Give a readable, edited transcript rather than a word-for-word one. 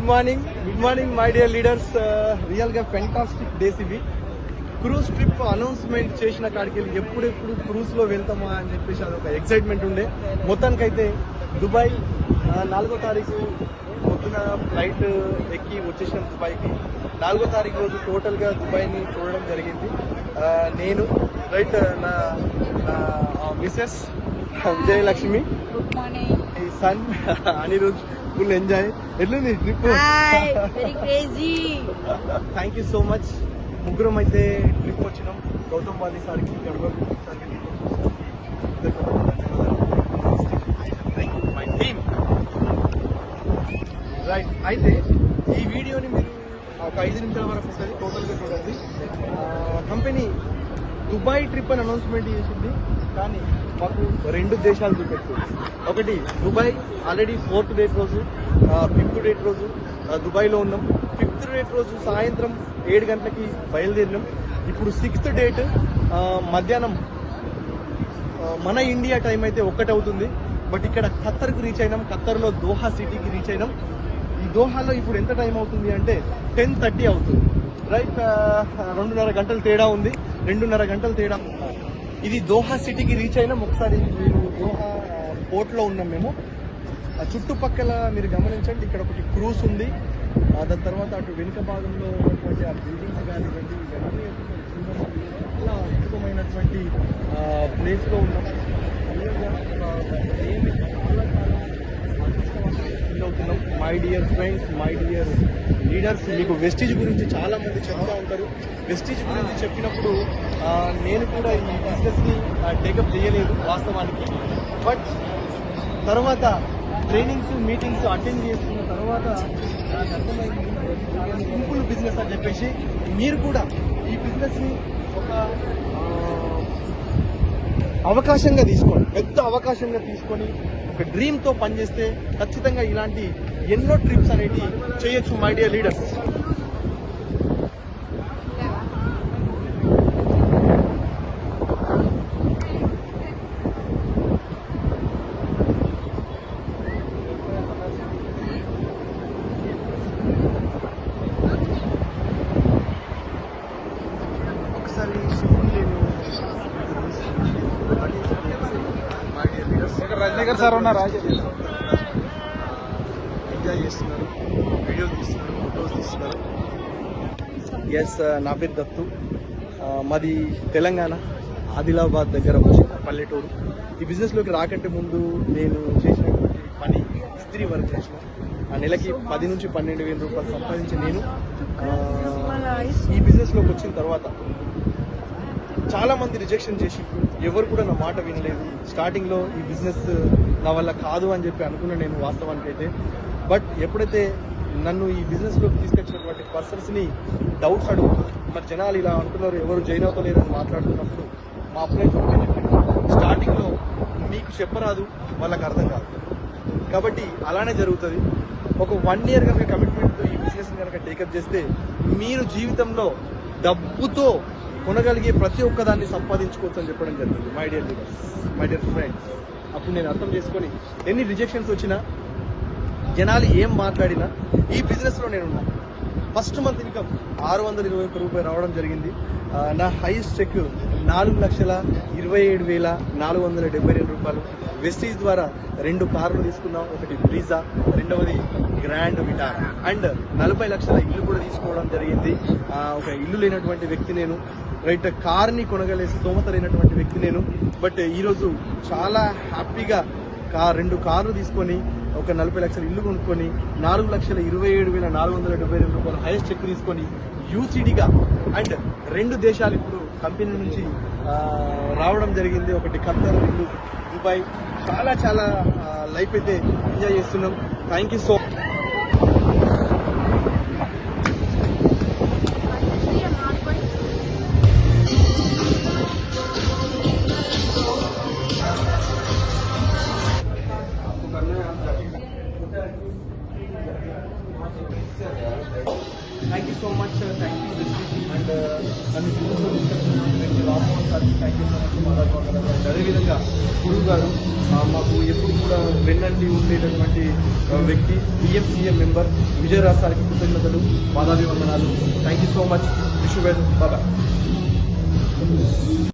Good morning my dear leaders. రియల్గా fantastic days ఇవి. Cruise trip announcement చేసిన కాడికి వెళ్ళి ఎప్పుడెప్పుడు క్రూజ్లో వెళ్తామా అని చెప్పేసి అదొక ఎక్సైట్మెంట్ ఉండే. మొత్తానికైతే దుబాయ్ 4వ తారీఖు పొద్దున ఫ్లైట్ ఎక్కి వచ్చేసిన దుబాయ్కి. 4వ తారీఖు రోజు టోటల్గా దుబాయ్ని చూడడం జరిగింది. నేను రైట్ నా మిసెస్ విజయలక్ష్మి, ఈ సన్ అనిరుద్ ఫుల్ ఎంజాయ్. ఎట్లుంది trip? Thank you so much. ముగ్గురం అయితే ట్రిప్ వచ్చినాం. గౌతమ్ వాలీ సార్కి, మై టీమ్ రైట్. అయితే ఈ వీడియోని మీరు ఒక 5 నిమిషాల వరకు ఉంటుంది, టోటల్గా చూడండి. కంపెనీ దుబాయ్ ట్రిప్ అని అనౌన్స్మెంట్ చేసింది, కానీ మాకు 2 దేశాలు చూపెడుతుంది. ఒకటి దుబాయ్, ఆల్రెడీ 4th డేట్ రోజు, 5th డేట్ రోజు దుబాయ్లో ఉన్నాం. 5th డేట్ రోజు సాయంత్రం 7 గంటలకి బయలుదేరినాం. ఇప్పుడు 6th డేట్ మధ్యాహ్నం మన ఇండియా టైం అయితే 1 అవుతుంది. బట్ ఇక్కడ ఖత్తర్కు రీచ్ అయినాం. ఖత్తర్లో దోహా సిటీకి రీచ్ అయినాం. ఈ దోహాలో ఇప్పుడు ఎంత టైం అవుతుంది అంటే 10:30 అవుతుంది. రైట్, 2.5 గంటల తేడా ఉంది. 2.5 గంటల తేడా. ఇది దోహా సిటీకి రీచ్ అయినాం. ఒకసారి మీరు దోహా పోర్ట్లో ఉన్నాం మేము. చుట్టుపక్కల మీరు గమనించండి, ఇక్కడ ఒకటి క్రూజ్ ఉంది. దాని తర్వాత అటు వెనుక భాగంలో ఉన్నటువంటి ఆ బిల్డింగ్స్ కానివ్వండి, ఇవన్నీ చాలా అద్భుతమైనటువంటి ప్లేస్లో ఉన్నాం. ఫీల్ అవుతున్నాం. My dear friends, my dear leaders, మీకు వెస్టీజ్ గురించి చాలా మంది చెప్తూ ఉంటారు. వెస్టీజ్ గురించి చెప్పినప్పుడు నేను కూడా ఈ బిజినెస్ని టేకప్ చేయలేదు వాస్తవానికి. బట్ తర్వాత ట్రైనింగ్స్, మీటింగ్స్ అటెండ్ చేసుకున్న తర్వాత నాకు అర్థమైంది సింపుల్ బిజినెస్ అని చెప్పేసి. మీరు కూడా ఈ బిజినెస్ని ఒక అవకాశంగా తీసుకోండి, పెద్ద అవకాశంగా తీసుకొని ఒక డ్రీమ్తో పనిచేస్తే ఖచ్చితంగా ఇలాంటి ఎన్నో ట్రిప్స్ అనేవి చేయొచ్చు my dear leaders. Rajanikar sir ఉన్నారు, ఎంజాయ్ చేస్తున్నారు, వీడియోస్ తీస్తున్నారు, ఫొటోస్ తీస్తున్నారు. ఎస్, నా పేరు దత్తు. మాది తెలంగాణ, ఆదిలాబాద్ దగ్గర పల్లెటూరు. ఈ బిజినెస్లోకి రాకంటే ముందు నేను చేసినటువంటి పని ఇస్త్రీ వర్క్ చేసిన. ఆ నెలకి 10 నుంచి 12,000 రూపాయలు సంపాదించి నేను ఈ బిజినెస్లోకి వచ్చిన తర్వాత చాలా మంది రిజెక్షన్ చేసి ఎవరు కూడా నా మాట వినలేదు. స్టార్టింగ్లో ఈ బిజినెస్ నా వల్ల కాదు అని చెప్పి అనుకున్నా నేను వాస్తవానికి అయితే. బట్ ఎప్పుడైతే నన్ను ఈ బిజినెస్లోకి తీసుకొచ్చినటువంటి పర్సన్స్ని డౌట్స్ అడుగుతూ, మరి జనాలు ఇలా అంటున్నారు, ఎవరు జాయిన్ అవుతలేరు అని మాట్లాడుతున్నప్పుడు మా ఫ్రెండ్స్ స్టార్టింగ్లో మీకు చెప్పరాదు, వాళ్ళకి అర్థం కాదు. కాబట్టి అలానే జరుగుతుంది. ఒక 1 year కనుక కమిట్మెంట్తో ఈ బిజినెస్ని కనుక టేకప్ చేస్తే మీరు జీవితంలో డబ్బుతో కొనగలిగే ప్రతి ఒక్కదాన్ని సంపాదించుకోవచ్చు అని చెప్పడం జరిగింది my dear leaders, my dear friends. అప్పుడు నేను అర్థం చేసుకొని ఎన్ని రిజెక్షన్స్ వచ్చినా, జనాలు ఏం మాట్లాడినా ఈ బిజినెస్లో నేనున్నాను. ఫస్ట్ మంత్ ఇన్కమ్ 621 రూపాయలు రావడం జరిగింది. నా హైయెస్ట్ చెక్ 4,27,472 రూపాయలు. వెస్టీజ్ ద్వారా 2 కార్లు తీసుకున్నాం. ఒకటి బ్రీజా, రెండవది గ్రాండ్ విటారా. అండ్ 40 లక్షల ఇల్లు కూడా తీసుకోవడం జరిగింది. ఒక ఇల్లు లేనటువంటి వ్యక్తి నేను. రైట్, కార్ని కొనగలే స్తోమత లేనటువంటి వ్యక్తి నేను. బట్ ఈరోజు చాలా హ్యాపీగా 2 కార్లు తీసుకొని, ఒక 40 లక్షల ఇల్లు కొనుక్కొని, 4,27,472 రూపాయలు హైయెస్ట్ చెక్ తీసుకొని యూసీడీగా. అండ్ 2 దేశాలు ఇప్పుడు కంపెనీ నుంచి రావడం జరిగింది. ఒకటి ఖత్తర్, 2 దుబాయ్. చాలా చాలా లైఫ్ అయితే ఎంజాయ్ చేస్తున్నాం. Thank you so much. Thank you so much, thank you and నన్ను చూసినటువంటి Rammohan sir thank you so much, Madhav గారు అండ్ అదేవిధంగా గురువు గారు మాకు ఎప్పుడు కూడా వెన్నంటి ఉండేటటువంటి వ్యక్తి, పిఎంసీఎం మెంబర్ విజయరాజ్ సార్కి కృతజ్ఞతలు, పాదాభివందనాలు. Thank you so much. Wish you well. Bye.